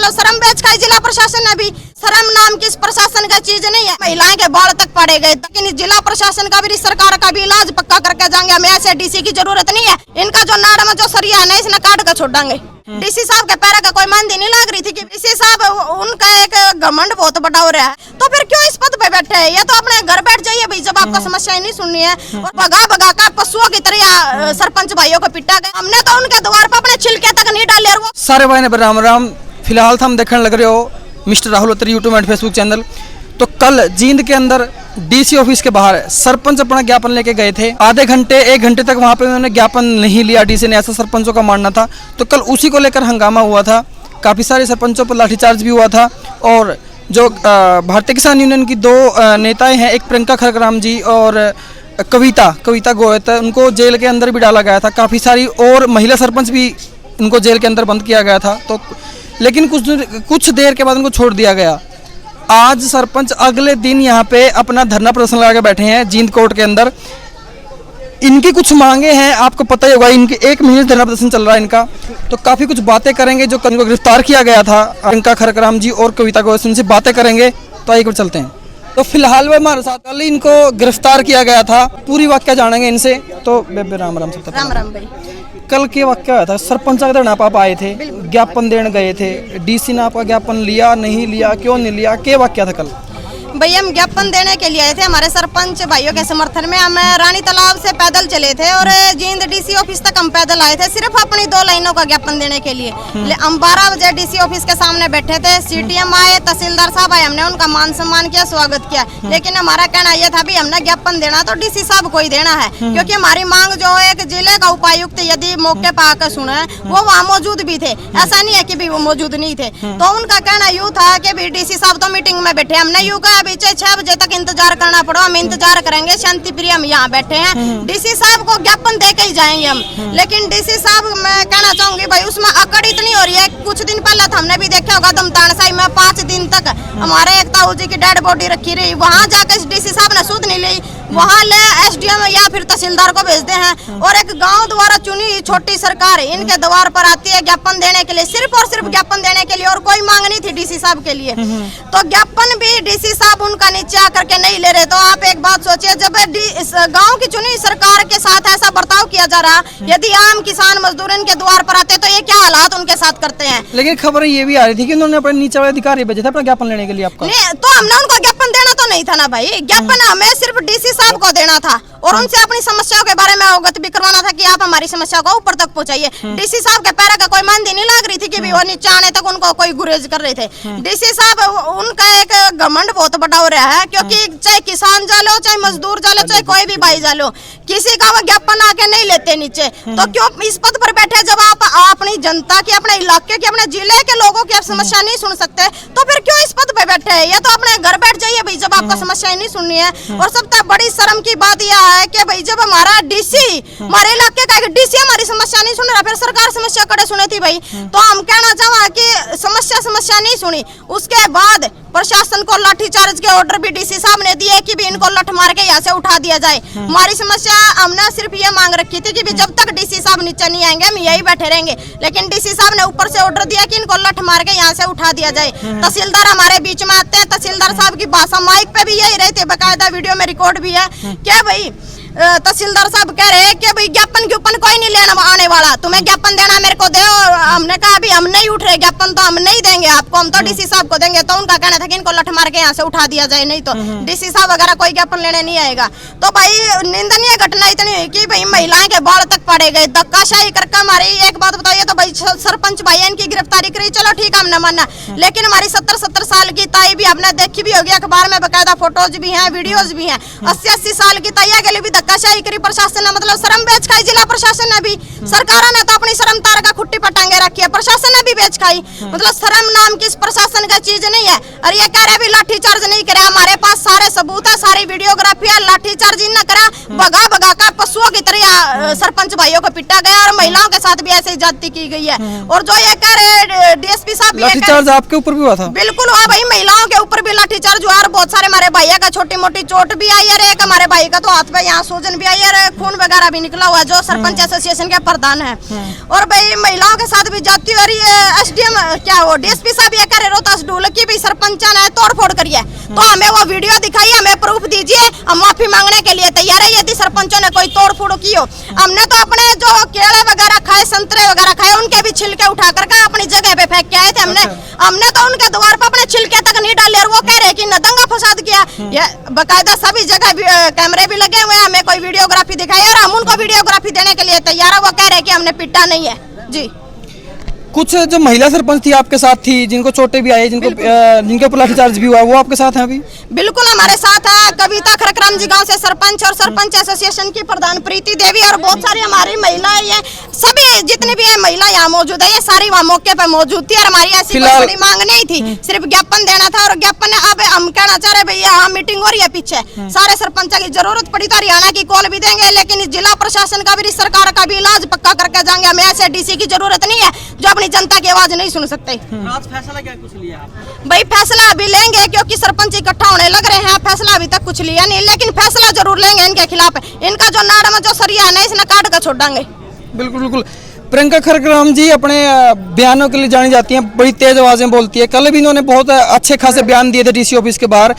मतलब शर्म बेच खाई जिला प्रशासन ने भी। शर्म नाम की इस प्रशासन का चीज नहीं है। महिलाएं के बाल तक पड़े गए, लेकिन जिला प्रशासन का भी, सरकार का भी इलाज पक्का करके जाएंगे। हमें ऐसे डीसी की जरूरत नहीं है। इनका जो नाड़ में जो सरिया है ना, इसने काट कर छोड़ देंगे। डीसी साहब के पैर का कोई मानदी नहीं लग रही थी कि डीसी साहब उनका एक घमंड बहुत बड़ा हो रहा है, तो फिर क्यों इस पद पे बैठे हैं? ये तो अपने घर बैठ जाइए भाई, जब आपका समस्या ही नहीं सुननी है। और भगा भगा कर पशुओं की तरह सरपंच भाइयों को पिटा गया। हमने तो उनके द्वार पर अपने छिलके तक नहीं डाले। वो सारे भाई ने राम राम। फिलहाल हम देखने लग रहे हो मिस्टर राहुल उत्तरी यूट्यूब एंड फेसबुक चैनल। तो कल जींद के अंदर डीसी ऑफिस के बाहर सरपंच अपना ज्ञापन लेके गए थे। आधे घंटे 1 घंटे तक वहां पे उन्होंने ज्ञापन नहीं लिया डीसी ने, ऐसा सरपंचों का मानना था। तो कल उसी को लेकर हंगामा हुआ था। काफ़ी सारे सरपंचों पर लाठीचार्ज भी हुआ था। और जो भारतीय किसान यूनियन की 2 नेताएं हैं, एक प्रियंका खरगराम जी और कविता गोयत, उनको जेल के अंदर भी डाला गया था। काफ़ी सारी और महिला सरपंच भी उनको जेल के अंदर बंद किया गया था। तो लेकिन कुछ देर के बाद उनको छोड़ दिया गया। आज सरपंच अगले दिन यहाँ पे अपना धरना प्रदर्शन लगा के बैठे हैं जींद कोर्ट के अंदर। इनकी कुछ मांगे हैं, आपको पता ही होगा। इनके 1 महीने धरना प्रदर्शन चल रहा है इनका। तो काफ़ी कुछ बातें करेंगे। जो इनको गिरफ्तार किया गया था, प्रियंका खरगराम जी और कविता को, उनसे बातें करेंगे। तो आइए चलते हैं। तो फिलहाल वो हमारे साथ, कल इनको गिरफ्तार किया गया था। पूरी वाक्य जानेंगे इनसे। तो बेबे राम राम। राम राम भाई। कल के वाक्य हुआ था, सरपंच का धरना आप आए थे, ज्ञापन देने गए थे। डीसी ने आपका ज्ञापन लिया नहीं लिया, क्यों नहीं लिया, क्या वाक्य था कल? भैया हम ज्ञापन देने के लिए आए थे हमारे सरपंच भाइयों के समर्थन में। हम रानी तालाब से पैदल चले थे और जींद डीसी ऑफिस तक हम पैदल आए थे, सिर्फ अपनी 2 लाइनों का ज्ञापन देने के लिए। हम 12 बजे डीसी ऑफिस के सामने बैठे थे। सीटीएम आए, तहसीलदार साहब आए, हमने उनका मान सम्मान किया, स्वागत किया। लेकिन हमारा कहना यह था भी हमने ज्ञापन देना तो डीसी साहब को ही देना है, क्योंकि हमारी मांग जो है एक जिले का उपायुक्त यदि मौके पर आकर सुने, वो वहाँ मौजूद भी थे। ऐसा नहीं है कि भी वो मौजूद नहीं थे। तो उनका कहना यूँ था कि भी डीसी साहब तो मीटिंग में बैठे। हमने यूँ कहा 6 बजे तक इंतजार करना पड़ो, हम इंतजार करेंगे, शांति प्रिय हम यहाँ बैठे हैं। डीसी साहब को ज्ञापन दे के ही जाएंगे हम। लेकिन डीसी साहब, मैं कहना चाहूंगी भाई, उसमें अकड़ इतनी हो रही है। कुछ दिन पहले तो हमने भी देखा होगा दमतानसाई में 5 दिन तक हमारे एक ताऊ जी की डेड बॉडी रखी रही। वहाँ जाकर डीसी साहब ने सूद नहीं ली, वहाँ ले एसडीएम या फिर तहसीलदार को भेजते हैं। और एक गाँव द्वारा चुनी छोटी सरकार इनके द्वार पर आती है ज्ञापन देने के लिए, सिर्फ और सिर्फ ज्ञापन देने के लिए, और कोई मांग नहीं थी डीसी साहब के लिए। तो ज्ञापन भी डीसी साहब उनका नीचे करके नहीं ले रहे। तो आप एक बात सोचिए, जब गांव की चुनी सरकार के साथ ऐसा बर्ताव किया जा रहा, यदि आम किसान मजदूर इनके द्वार पर आते तो ये क्या हालात उनके साथ करते हैं। लेकिन खबर ये भी आ रही थी कि उन्होंने अपने नीचे वाले अधिकारी भेजे थे अपना ज्ञापन लेने के लिए आपका। नहीं, तो हमने उनको ज्ञापन देना तो नहीं था ना भाई। ज्ञापन हमें सिर्फ डीसी साहब को देना था और उनसे अपनी समस्याओं के बारे में अवगत भी करवाना था कि आप हमारी समस्या को ऊपर तक पहुंचाइए। डीसी साहब के पैर का कोई मानदी नहीं लग रही थी कि भी वो नीचे आने तक उनको कोई गुरेज कर रहे थे। डीसी साहब उनका एक घमंड बहुत बड़ा हो रहा है, क्योंकि चाहे किसान जालो, चाहे मजदूर जालो, चाहे कोई भी भाई जालो, किसी का वो ज्ञापन आके नहीं लेते नीचे। तो क्यों इस पद पर बैठे? जब आप अपनी जनता की, अपने इलाके की, अपने जिले के लोगों की समस्या नहीं सुन सकते, तो फिर क्यों इस पद पर बैठे हैं? ये तो अपने घर बैठ जाइए भाई, जब आपका समस्या ही नहीं सुननी है। और सबसे बड़ी शर्म की बात यह है कि भाई जब हमारा डीसी, हमारे इलाके का एक डीसी हमारी समस्या नहीं सुन रहा, फिर सरकार समस्या कड़े सुने थी भाई। तो हम कहना चाहवा कि समस्या नहीं सुनी, उसके बाद प्रशासन को लाठीचार्ज के ऑर्डर भी डीसी साहब ने दिए कि भी इनको लठ मार के यहाँ से उठा दिया जाए। हमारी समस्या हमने सिर्फ ये मांग रखी थी कि भी जब तक डीसी साहब नीचे नहीं आएंगे हम यही बैठे रहेंगे। लेकिन डीसी साहब ने ऊपर से ऑर्डर दिया कि इनको लठ मार के यहाँ से उठा दिया जाए। तहसीलदार हमारे बीच में आते हैं, तहसीलदार साहब की भाषा माइक पे भी यही रहती है, बाकायदा वीडियो में रिकॉर्ड भी है। क्या भाई तहसीलदार साहब कह रहे हैं कि भाई ज्ञापन के ऊपर कोई नहीं लेना आने वाला, तुम्हें ज्ञापन देना मेरे को दे। और हमने कहा अभी हम नहीं उठ रहे ज्ञापन, तो हम नहीं देंगे आपको, हम तो डीसी साहब को देंगे। तो उनका कहना था कि इनको लठ मार के यहाँ से उठा दिया जाए, नहीं तो डीसी साहब वगैरह कोई ज्ञापन लेने नहीं आएगा। तो भाई निंदनीय घटना इतनी हुई कि भाई महिलाएं के बाल तक पड़े गए, धक्काशाही करके हमारी। एक बात बताइए, तो भाई सरपंच भाई इनकी गिरफ्तारी करी, चलो ठीक है हमने माना। लेकिन हमारी 70 साल की ताई भी हमने देखी भी होगी, अखबार में बाकायदा फोटोज भी हैं, वीडियोज भी हैं। 80 साल की ताइया के लिए भी धक्काशाही करी प्रशासन ने, मतलब शर्म बेच खाई जिला प्रशासन ने भी। सरकार ने तो अपनी शर्म तार का खुट्टी पर टांगे रखी है, प्रशासन ने भी बेच खाई। मतलब शर्म नाम की इस प्रशासन का चीज नहीं है। और ये कह रहे भी लाठीचार्ज नहीं करे, हमारे पास सारे सबूत है, सारी वीडियोग्राफी है। लाठीचार्ज इन न करा, भगा भगा कर पशुओं की तरह सरपंच भाइयों को पिटा गया और महिलाओं के साथ भी ऐसे ही जाति की गई है। और जो ये कह रहे डीएसपी साहब, लाठीचार्ज आपके ऊपर भी हुआ था? बिल्कुल हुआ भाई, महिलाओं के ऊपर भी लाठीचार्ज हुआ और बहुत सारे हमारे भैया का छोटी मोटी चोट भी आई है। एक हमारे भाई का तो हाथ पे यहाँ सूजन भी आई है, खून वगैरह भी निकला हुआ है, जो सरपंच एसोसिएशन के प्रधान है। और भाई महिलाओं के साथ भी जाती हो रही है। एसडीएम क्या वो डीएसपी साहब ये कह रहे रोहतास ढोल की भी सरपंच ने तोड़ फोड़ करी है, तो हमें वो वीडियो दिखाइए, हमें प्रूफ दीजिए, हम माफी मांगने के लिए तैयार है यदि सरपंचों ने कोई तोड़ फोड़ की हो। हमने तो अपने जो केले वगैरह खाए, संतरे वगैरह खाए, उनके भी छिलके उठा कर अपनी जगह पे फेंक के आए थे। हमने तो उनके द्वार पर अपने छिलके तक नहीं डाले, और वो कह रहे कि न दंगा फसाद किया। ये बकायदा सभी जगह कैमरे भी लगे हुए हैं, हमें कोई वीडियोग्राफी दिखाई और हम उनको वीडियोग्राफी देने के लिए तैयार है। वो कह रहे हैं कि हमने पिटा नहीं है जी। कुछ जो महिला सरपंच थी आपके साथ थी, जिनको चोटें भी आई, जिनके ऊपर लाठीचार्ज भी हुआ, वो आपके साथ हैं अभी? बिल्कुल हमारे साथ है। कविता खरकराम जी गांव से सरपंच, और सरपंच एसोसिएशन की प्रधान प्रीति देवी, और बहुत सारी हमारी महिलाएं हैं। सभी जितनी भी है महिला यहाँ मौजूद है, ये सारी वहाँ मौके पर मौजूद थी। और हमारी ऐसी कोई बड़ी मांग नहीं थी, सिर्फ ज्ञापन देना था। और ज्ञापन अब हम कहना चाह रहे भैया, हाँ मीटिंग हो रही है पीछे, सारे सरपंच की जरूरत पड़ी तो हरियाणा की कॉल भी देंगे, लेकिन जिला प्रशासन का भी, सरकार का भी इलाज पक्का करके जाएंगे। हमें ऐसे डीसी की जरूरत नहीं है जो अपनी जनता की आवाज नहीं सुन सकते। आज फैसला क्या कुछ लिया आप? भाई फैसला अभी लेंगे, क्योंकि सरपंच इकट्ठा होने लग रहे हैं। फैसला अभी तक कुछ लिया नहीं, लेकिन फैसला जरूर लेंगे इनके खिलाफ। इनका जो नाड़ में जो सरिया है ना, इसने काट कर छोड़ देंगे। बिल्कुल बिल्कुल। प्रियंका खरग्राम जी अपने बयानों के लिए जानी जाती हैं, बड़ी तेज आवाजें बोलती है। कल भी इन्होंने बहुत अच्छे खासे बयान दिए थे डीसी ऑफिस के बाहर।